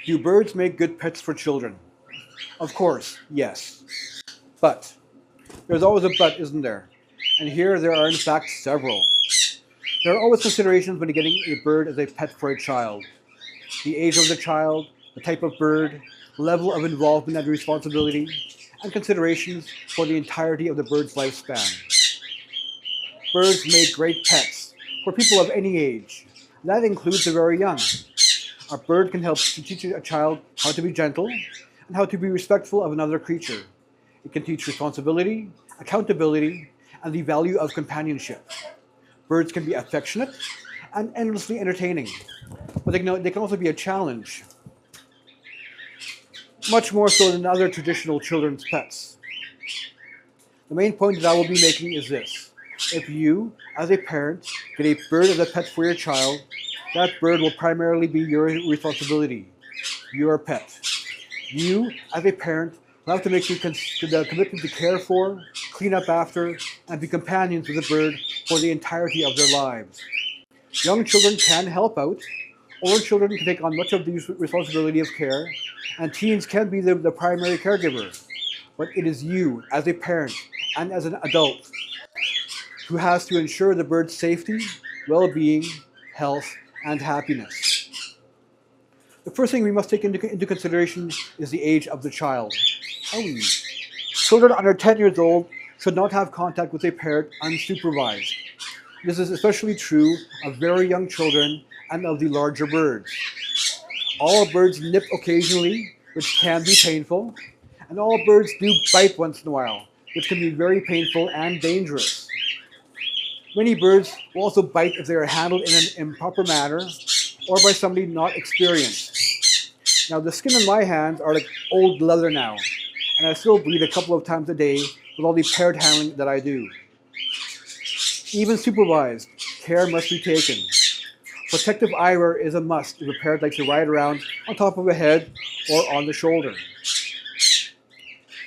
Do birds make good pets for children? Of course, yes. But there's always a but, isn't there? And here there are in fact several. There are always considerations when getting a bird as a pet for a child. The age of the child, the type of bird, level of involvement and responsibility, and considerations for the entirety of the bird's lifespan. Birds make great pets for people of any age. That includes the very young. A bird can help to teach a child how to be gentle and how to be respectful of another creature. It can teach responsibility, accountability, and the value of companionship. Birds can be affectionate and endlessly entertaining, but they can also be a challenge, much more so than other traditional children's pets. The main point that I will be making is this. If you, as a parent, get a bird as a pet for your child, that bird will primarily be your responsibility, your pet. You, as a parent, will have to make the commitment to care for, clean up after, and be companions with the bird for the entirety of their lives. Young children can help out. Older children can take on much of the responsibility of care, and teens can be the primary caregiver. But it is you, as a parent and as an adult, who has to ensure the bird's safety, well-being, health, and happiness. The first thing we must take into consideration is the age of the child. Children under 10 years old should not have contact with a parrot unsupervised. This is especially true of very young children and of the larger birds. All birds nip occasionally, which can be painful, and all birds do bite once in a while, which can be very painful and dangerous. Many birds will also bite if they are handled in an improper manner or by somebody not experienced. Now, the skin on my hands are like old leather now, and I still bleed a couple of times a day with all the parrot handling that I do. Even supervised, care must be taken. Protective eyewear is a must if a parrot likes to ride around on top of a head or on the shoulder.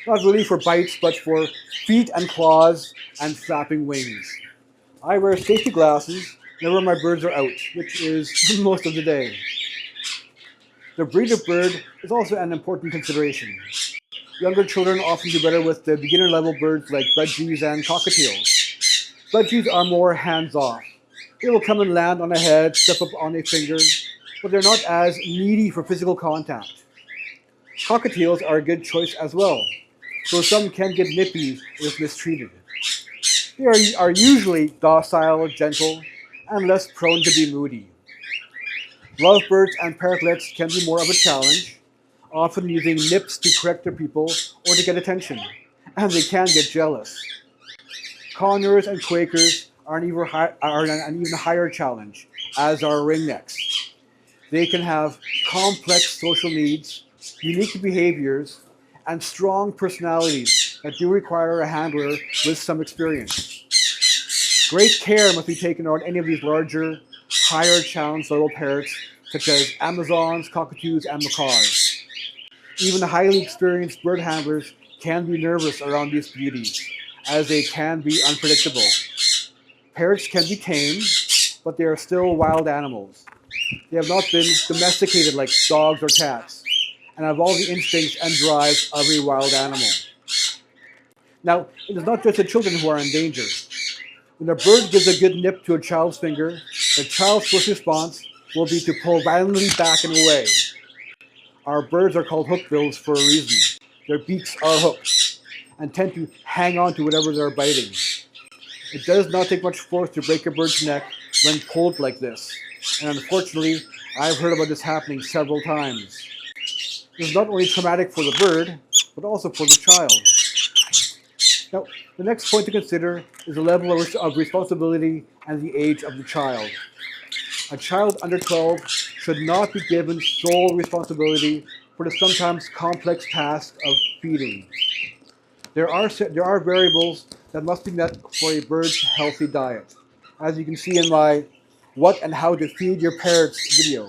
Not really for bites, but for feet and claws and flapping wings. I wear safety glasses whenever my birds are out, which is most of the day. The breed of bird is also an important consideration. Younger children often do better with the beginner-level birds like budgies and cockatiels. Budgies are more hands-off. They will come and land on a head, step up on a finger, but they're not as needy for physical contact. Cockatiels are a good choice as well, though some can get nippy if mistreated. They are usually docile, gentle, and less prone to be moody. Lovebirds and parrotlets can be more of a challenge, often using nips to correct their people or to get attention, and they can get jealous. Conures and quakers are an even higher challenge, as are ringnecks. They can have complex social needs, unique behaviors, and strong personalities that do require a handler with some experience. Great care must be taken on any of these larger, higher challenged little parrots, such as Amazons, cockatoos, and macaws. Even highly experienced bird handlers can be nervous around these beauties, as they can be unpredictable. Parrots can be tamed, but they are still wild animals. They have not been domesticated like dogs or cats, and have all the instincts and drives of a wild animal. Now, it is not just the children who are in danger. When a bird gives a good nip to a child's finger, the child's first response will be to pull violently back and away. Our birds are called hookbills for a reason. Their beaks are hooks and tend to hang on to whatever they're biting. It does not take much force to break a bird's neck when pulled like this, and unfortunately, I've heard about this happening several times. This is not only traumatic for the bird, but also for the child. Now, the next point to consider is the level of responsibility and the age of the child. A child under 12 should not be given sole responsibility for the sometimes complex task of feeding. There are variables that must be met for a bird's healthy diet, as you can see in my What and How to Feed Your Parrots video.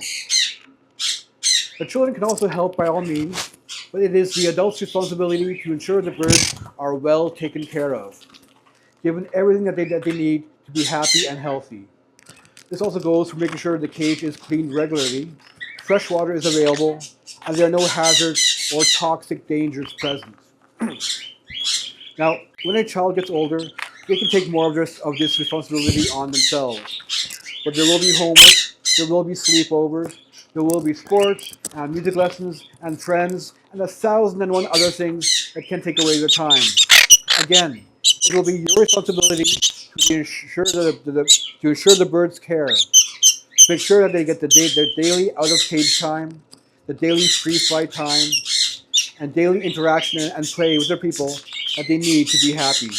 The children can also help by all means, but it is the adult's responsibility to ensure the birds are well taken care of, given everything that they need to be happy and healthy. This also goes for making sure the cage is cleaned regularly, fresh water is available, and there are no hazards or toxic dangers present. Now, when a child gets older, they can take more of this responsibility on themselves. But there will be homework, there will be sleepovers, there will be sports and music lessons and friends and 1,001 other things that can take away their time. Again, it will be your responsibility to ensure to ensure the birds' care. Make sure that they get their daily out of cage time, the daily free flight time, and daily interaction and play with their people that they need to be happy.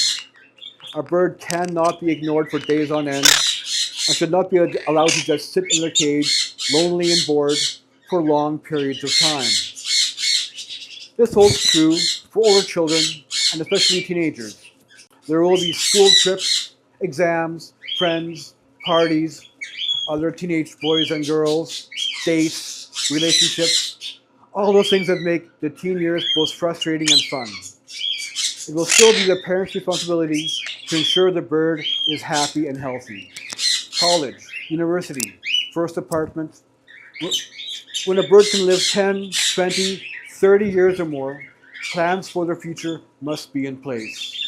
A bird cannot be ignored for days on end and should not be allowed to just sit in their cage, lonely and bored, for long periods of time. This holds true for older children and especially teenagers. There will be school trips, exams, friends, parties, other teenage boys and girls, dates, relationships, all those things that make the teen years both frustrating and fun. It will still be the parent's responsibility to ensure the bird is happy and healthy. College, university, first apartment. When a bird can live 10, 20, 30 years or more, plans for their future must be in place.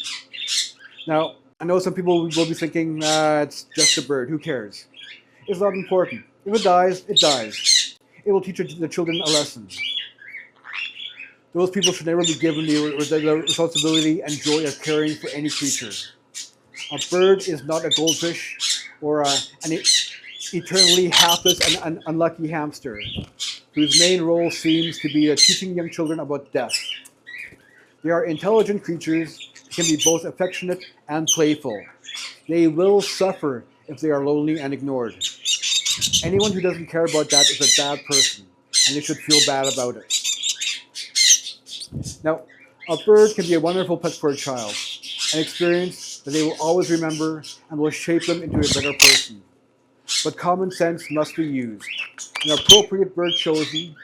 Now, I know some people will be thinking, it's just a bird, who cares? It's not important. If it dies, it dies. It will teach the children a lesson. Those people should never be given the responsibility and joy of caring for any creature. A bird is not a goldfish or an eternally hapless and unlucky hamster, whose main role seems to be teaching young children about death. They are intelligent creatures, can be both affectionate and playful. They will suffer if they are lonely and ignored. Anyone who doesn't care about that is a bad person, and they should feel bad about it. Now, a bird can be a wonderful pet for a child, an experience that they will always remember and will shape them into a better person. But common sense must be used, an appropriate bird chosen,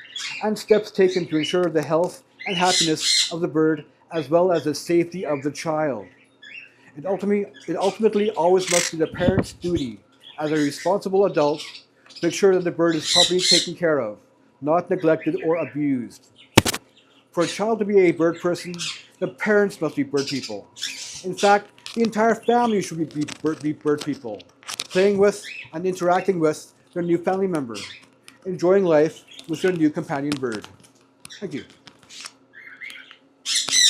and steps taken to ensure the health and happiness of the bird as well as the safety of the child. It ultimately always must be the parent's duty as a responsible adult to make sure that the bird is properly taken care of, not neglected or abused. For a child to be a bird person, the parents must be bird people. In fact, the entire family should be bird people, playing with and interacting with their new family member, enjoying life with their new companion bird. Thank you.